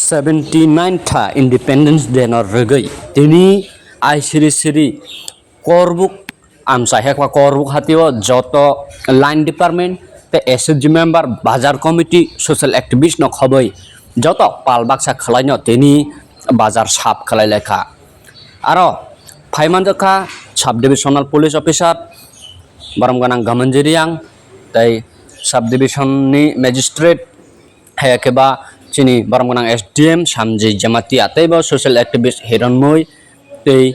79 Independence Day nor regai tini ai siri Karbook amsa hekwa Karbook hatio joto line department te SSG member Bazar committee social activist no khobai joto palbaksa khlaino tini Bazar sap khlai lekha aro phaimanjaka sub divisional police officer baramganang gamanjiriang tai sub division ni magistrate hayakeba chini baramganang SDM samji jamati ataiba social activist hiranmoi tei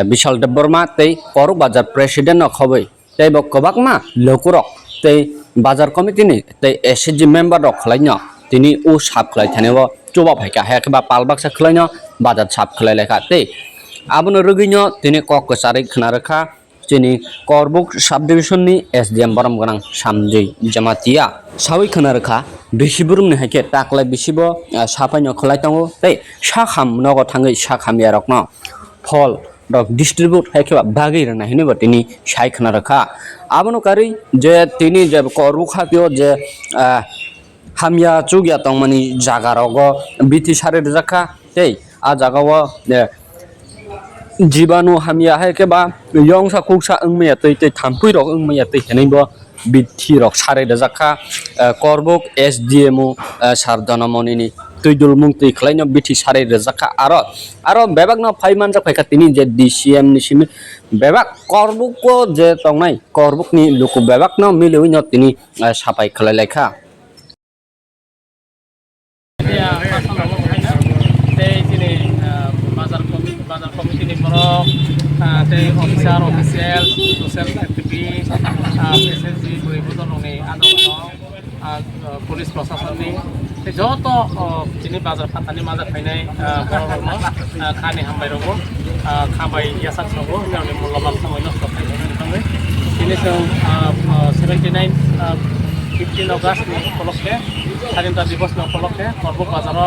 Bishal Deborma tei Karbook Bazar president no khobai tei bo kobakma lokurok tei Bazar committee ni tei SSG member rok khlaino tini u sap khlai thanebo chuba phaika hayakeba palbaksa khlaino Bazar sap khlai lekha tei abono rugino tini kok kachari khna rakha chini Karbook subdivision ni SDM baramganang samji jamatia sawi khna rakha bisiburum ni haike taklai bisibo sapai no khlai tango tei sakham nogo thangai sakhamia rokno phol rok distribute haikeba bagi rana hineba tini sai khna rakha abono kari je tini je Karbook hapio je hamya chugya tongmani jaga rogo biti sare rakha tei a jaga o जीवाणु हामिया है के बा यंगसा कुकसा अंगमया तै तै थाम्पै रक अंगमया तै हेनैबो बिथि रक सारे दजाखा Karbook SDM सार जनमनिनि तैदुल मुं तै खलाइनो बिथि सारे दजाखा आरो बेबाक न फाइमान जा फाइका तिनि जे DCM नि सिमि बेबाक Karbook को जे तंगनाय Karbook नि लुकु बेबाक न मिलेउ न तिनि साफाइ खलाइलायखा Bazar committee ni borok tei official social activist SSG boi ni ano police prosecution ni tei joto chini bazar phatani mazar khainai borokno khani hambai rogo khabai yasak sogo ni mullamal samoi nosto khainai tini song 79 15 August ni upolokhe স্বাধীনতা দিবস উপলক্ষে Karbook Bazar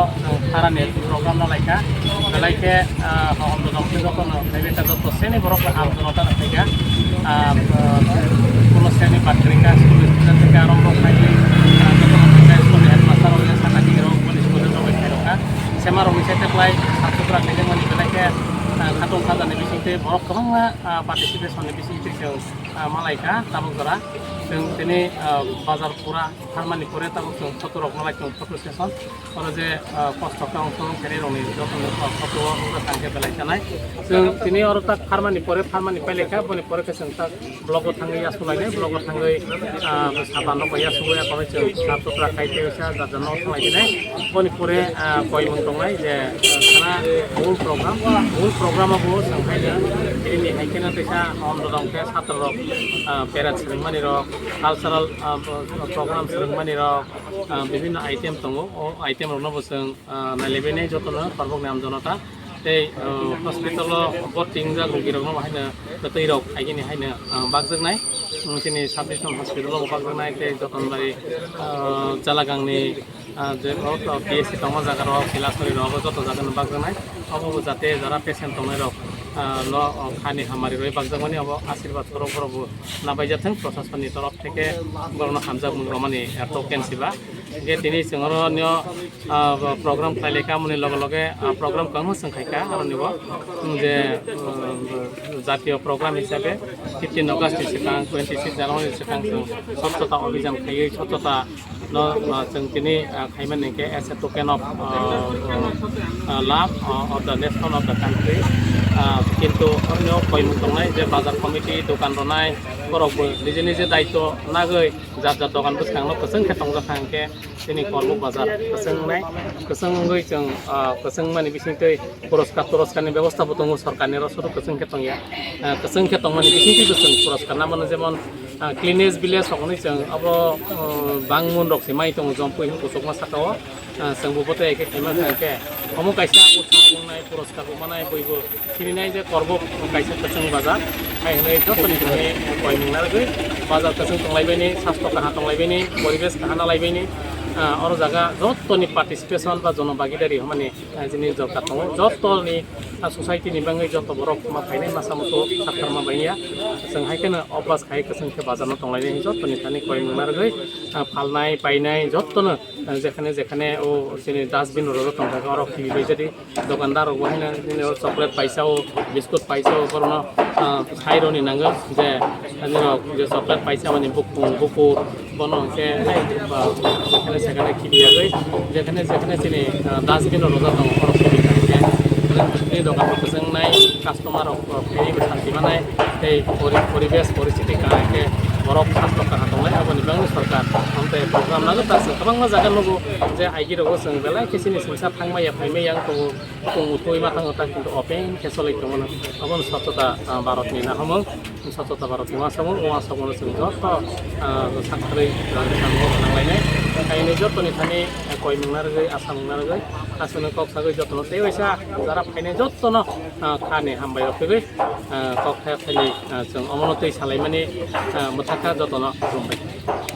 harani program no laika laike hamdonamke যখন private যত শ্রেণী বড় আমজনতা থেকে কোন শ্রেণী পাত্রিকা স্টুডেন্ট থেকে আরম্ভ করে যখন হেডমাস্টার হলে সাংঘাতিক রোগ পুলিশ পর্যন্ত রক্ষা সেমার অফিসেতে প্রায় ছাত্ররা থেকে মানে বেলাকে খাতং খাজানি বিসিতে বড় गोबां पार्टिसिपेशननि बिसिंथि जों मालायका ताबुक जरा जों दिनै बाजार पुरा फार्मानि परे ताबुक जों फट' रक मालाय जों फट' सेसन आरो जे कष्टखौ अंशं फेरि रंनि जतन फट' थांखे बेलाय जानाय जों दिनै आरो ता फार्मानि पाइलेखा बनि परे केसन ता ब्लग थाङै आसुलायने ब्लग थाङै साबानो पया सुया करे जों सातरा खाइते उसा जाजन थांलायने बनि परे कय मन दंनाय जे खाना मूल प्रग्रामाबो जों फायनो ini haikena tesa hamdonamke ছাত্র rok parade ceremony rok cultural program ceremony rok বিভিন্ন item tongo o item rok no bosong nailebene jotono Karbook nam jonata tei hospital boarding ja rogi rok no haina tei rok aigini haina bagjaknai chini subdivision hospital bagjaknai tei joton bari jalagangni je PSC tongma jaga rok Silasori rok joto jaga no bagjaknai obo jate jara patient tongnai rok no khani hamari roi bagjamani abo आशीर्वाद korok nabai jathang प्रशासननि तरफ থেকে বড় হামজাক মুগ্রমানি token সিবা যে তিনি সিংহর নিয় programme খাইলেকা মনি লগে লগে programme কামো সংখাইকা আর নিব যে জাতীয় প্রোগ্রাম হিসাবে 15 আগস্ট সিকাং 26 জানুয়ারি সিকাং স্বচ্ছতা অভিযান খাইয়ে স্বচ্ছতা no जों दिनै खायमाननिके एस ए टोकेन अफ लाभ of the nation of the country কিন্তু অন্য কয়মুখ দंनाय যে বাজার কমিটি দোকান রনাय বরকबो निजे निजे दायित्व नागै जात दखान बसखांनो कसं खेतंग जाखांके दिनै Karbook Bazar कसंङै जों कसं माने बिसिंतै पुरस्कारनि व्यवस्थाबो दङ सरकारनि रसद कसं खेतंया कसं खेतंग माने बिसिंतै जों पुरस्कार नामनो जेमन क्लिनेस भिलेज हकनि जों अब बांमन रक सिमाइ दङ जम्पै हुकुसकमा साकाव जोंबोबोथ' एखे खायमा थांके हमु कायसा उत्साह बुंनाय पुरस्कार बुमानाय बयबो सिरिनाय जे Karbook कायसा कसं बाजार खायहनै जतनि थाखाय कय मुंनारगै बाजार कसं तंलायबायनि सास्त्र काहा तंलायबायनि परिबेश काहा नालायबायनि और जगह जतनि पार्टिसिपेशन बा जनभागिदारि माने जिनि दरकार दङ जतनि ससाइटिनि बाङै जत बरक मा फायनाय मासामतो साथारमा बायनिया जों हायकेनो अब्लास खाय कसंखे बाजारनो तंलायनाय जतनि थानि कय मुंनारगै फालनाय पायनाय जतनो যেখানে যেখানে ও যিনি ডাস্টবিন রতন থাকে আর কিবি যদি দোকানদার ওখানে চকলেট পাইছাও বিস্কুট পাইছাও করোনা খাইরনি নাঙ্গো যে যে চকলেট পাইছা মানে বুকু বনকে যেখানে সেখানে খিবিয়াগৈ যেখানে যেখানে যিনি ডাস্টবিন রতন আর কিবি থাকে দোকানफोरखौ जों नाय कास्टमार फेरि सान्थि मानाय परिवेश परिस्थिति काके बरफ सास्त्र का हाथोंलाय आबनि बांनि सरकार ओमफ्राय प्रग्राम नागो तासो गोबां मा जागा लोगो जे आइगि रगो जों बेलाय केसिनि संसा थांमाय फाइमाय आं तो उथुइ मा थाङो ता किन्तु अपेन केसलै दंमोन अबन सतता भारतनि ना हमो सतता भारतनि मा समो वा समो जों जत साख्रै रांखान्थि नांलायनाय खायनो जतनि थानि कय नंनारगै आसा नंनारगै आसनो कक्सागै जतन तेवैसा जारा फाइनाय जतन खानि हामबाय रखै कक्साया थालि जों अमनतै सालायमानि मुथाखा जतन खालामबाय